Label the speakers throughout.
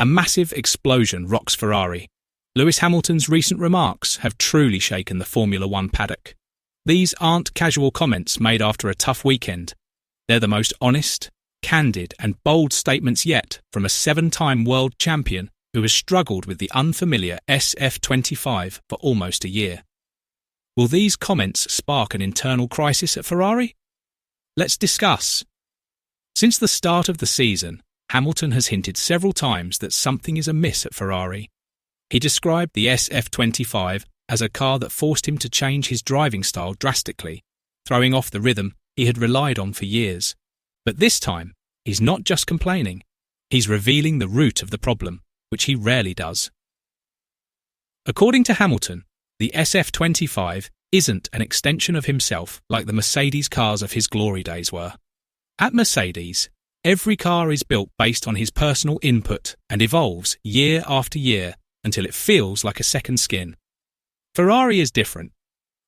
Speaker 1: A massive explosion rocks Ferrari. Lewis Hamilton's recent remarks have truly shaken the Formula One paddock. These aren't casual comments made after a tough weekend. They're the most honest, candid and bold statements yet from a 7-time world champion who has struggled with the unfamiliar SF25 for almost a year. Will these comments spark an internal crisis at Ferrari? Let's discuss. Since the start of the season, Hamilton has hinted several times that something is amiss at Ferrari. He described the SF25 as a car that forced him to change his driving style drastically, throwing off the rhythm he had relied on for years. But this time, he's not just complaining, he's revealing the root of the problem, which he rarely does. According to Hamilton, the SF25 isn't an extension of himself like the Mercedes cars of his glory days were. At Mercedes, every car is built based on his personal input and evolves year after year until it feels like a second skin. Ferrari is different.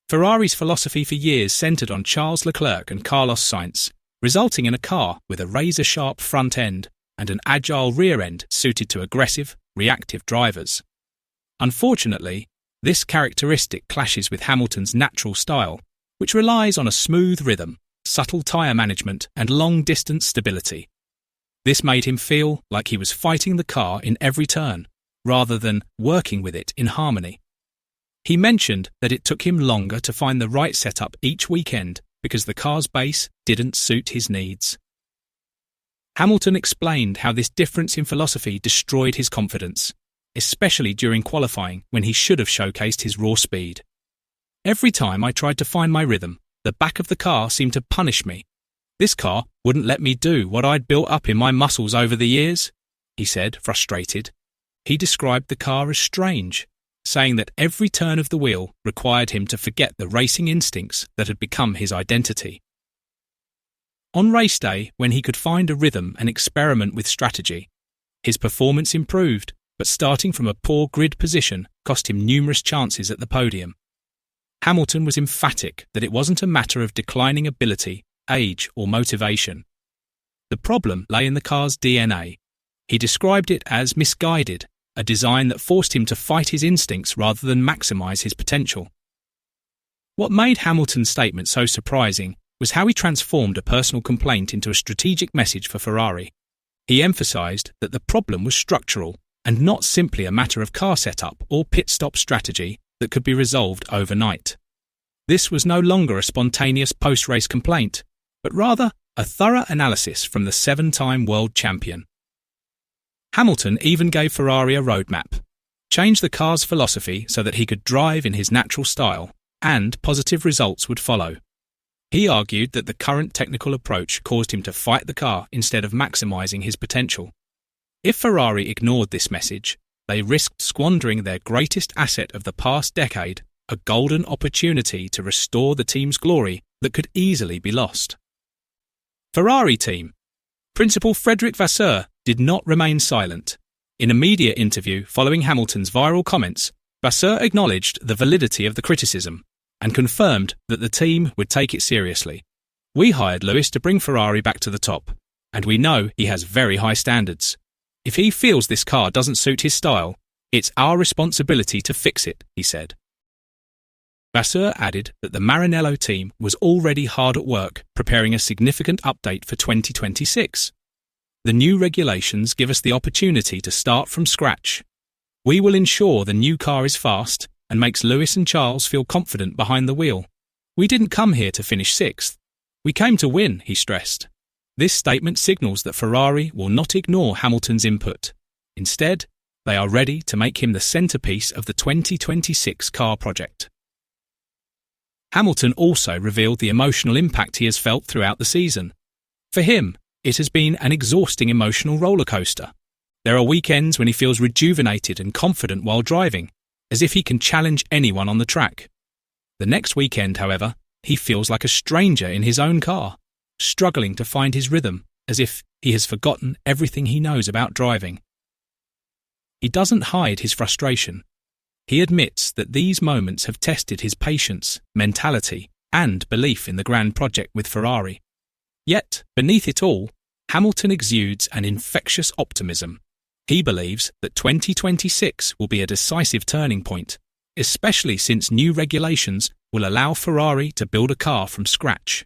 Speaker 1: Ferrari's philosophy for years centred on Charles Leclerc and Carlos Sainz, resulting in a car with a razor-sharp front end and an agile rear end suited to aggressive, reactive drivers. Unfortunately, this characteristic clashes with Hamilton's natural style, which relies on a smooth rhythm, subtle tyre management and long-distance stability. This made him feel like he was fighting the car in every turn, rather than working with it in harmony. He mentioned that it took him longer to find the right setup each weekend because the car's base didn't suit his needs. Hamilton explained how this difference in philosophy destroyed his confidence, especially during qualifying when he should have showcased his raw speed. Every time I tried to find my rhythm, the back of the car seemed to punish me. This car wouldn't let me do what I'd built up in my muscles over the years, he said, frustrated. He described the car as strange, saying that every turn of the wheel required him to forget the racing instincts that had become his identity. On race day, when he could find a rhythm and experiment with strategy, his performance improved, but starting from a poor grid position cost him numerous chances at the podium. Hamilton was emphatic that it wasn't a matter of declining ability, age or motivation. The problem lay in the car's DNA. He described it as misguided, a design that forced him to fight his instincts rather than maximise his potential. What made Hamilton's statement so surprising was how he transformed a personal complaint into a strategic message for Ferrari. He emphasised that the problem was structural and not simply a matter of car setup or pit stop strategy that could be resolved overnight. This was no longer a spontaneous post-race complaint, but rather a thorough analysis from the 7-time world champion. Hamilton even gave Ferrari a roadmap, changed the car's philosophy so that he could drive in his natural style, and positive results would follow. He argued that the current technical approach caused him to fight the car instead of maximising his potential. If Ferrari ignored this message, they risked squandering their greatest asset of the past decade, a golden opportunity to restore the team's glory that could easily be lost. Ferrari team. Principal Frédéric Vasseur did not remain silent. In a media interview following Hamilton's viral comments, Vasseur acknowledged the validity of the criticism and confirmed that the team would take it seriously. We hired Lewis to bring Ferrari back to the top, and we know he has very high standards. If he feels this car doesn't suit his style, it's our responsibility to fix it, he said. Vasseur added that the Maranello team was already hard at work preparing a significant update for 2026. The new regulations give us the opportunity to start from scratch. We will ensure the new car is fast and makes Lewis and Charles feel confident behind the wheel. We didn't come here to finish 6th. We came to win, he stressed. This statement signals that Ferrari will not ignore Hamilton's input. Instead, they are ready to make him the centrepiece of the 2026 car project. Hamilton also revealed the emotional impact he has felt throughout the season. For him, it has been an exhausting emotional rollercoaster. There are weekends when he feels rejuvenated and confident while driving, as if he can challenge anyone on the track. The next weekend, however, he feels like a stranger in his own car, struggling to find his rhythm, as if he has forgotten everything he knows about driving. He doesn't hide his frustration. He admits that these moments have tested his patience, mentality, and belief in the grand project with Ferrari. Yet, beneath it all, Hamilton exudes an infectious optimism. He believes that 2026 will be a decisive turning point, especially since new regulations will allow Ferrari to build a car from scratch.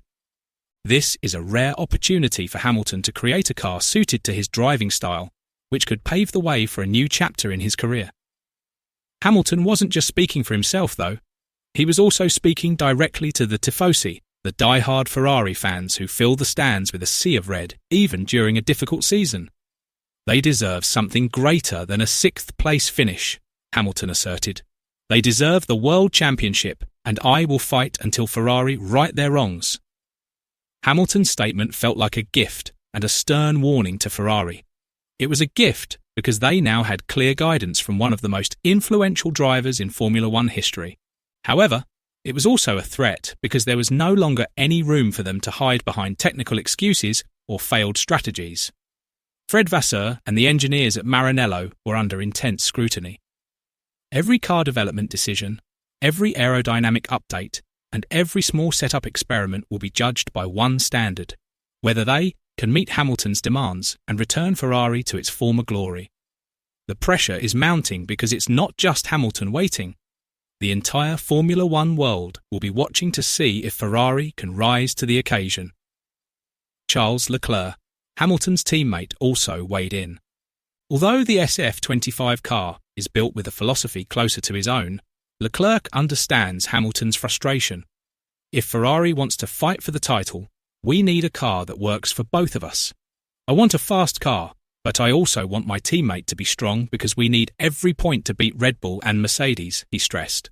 Speaker 1: This is a rare opportunity for Hamilton to create a car suited to his driving style, which could pave the way for a new chapter in his career. Hamilton wasn't just speaking for himself, though. He was also speaking directly to the tifosi, the die-hard Ferrari fans who fill the stands with a sea of red, even during a difficult season. They deserve something greater than a sixth-place finish, Hamilton asserted. They deserve the World Championship, and I will fight until Ferrari right their wrongs. Hamilton's statement felt like a gift and a stern warning to Ferrari. It was a gift because they now had clear guidance from one of the most influential drivers in Formula One history. However, it was also a threat because there was no longer any room for them to hide behind technical excuses or failed strategies. Fred Vasseur and the engineers at Maranello were under intense scrutiny. Every car development decision, every aerodynamic update, and every small setup experiment will be judged by one standard: whether they can meet Hamilton's demands and return Ferrari to its former glory. The pressure is mounting because it's not just Hamilton waiting. The entire Formula One world will be watching to see if Ferrari can rise to the occasion. Charles Leclerc, Hamilton's teammate, also weighed in. Although the SF25 car is built with a philosophy closer to his own, Leclerc understands Hamilton's frustration. If Ferrari wants to fight for the title, we need a car that works for both of us. I want a fast car, but I also want my teammate to be strong because we need every point to beat Red Bull and Mercedes, he stressed.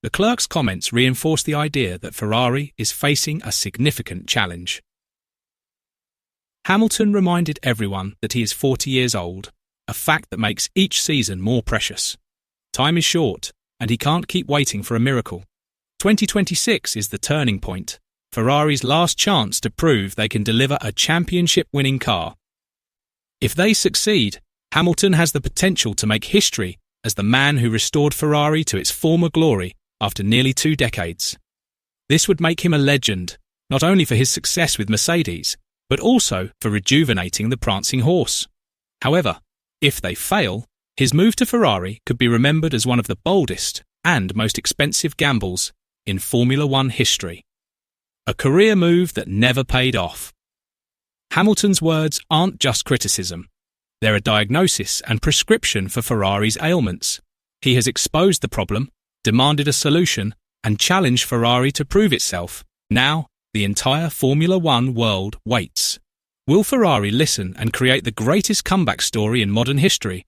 Speaker 1: Leclerc's comments reinforce the idea that Ferrari is facing a significant challenge. Hamilton reminded everyone that he is 40 years old, a fact that makes each season more precious. Time is short, and he can't keep waiting for a miracle. 2026 is the turning point, Ferrari's last chance to prove they can deliver a championship-winning car. If they succeed, Hamilton has the potential to make history as the man who restored Ferrari to its former glory after nearly 2 decades. This would make him a legend, not only for his success with Mercedes, but also for rejuvenating the prancing horse. However, if they fail, his move to Ferrari could be remembered as one of the boldest and most expensive gambles in Formula One history. A career move that never paid off. Hamilton's words aren't just criticism. They're a diagnosis and prescription for Ferrari's ailments. He has exposed the problem, demanded a solution, and challenged Ferrari to prove itself. Now, the entire Formula One world waits. Will Ferrari listen and create the greatest comeback story in modern history?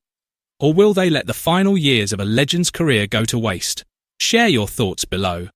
Speaker 1: Or will they let the final years of a legend's career go to waste? Share your thoughts below.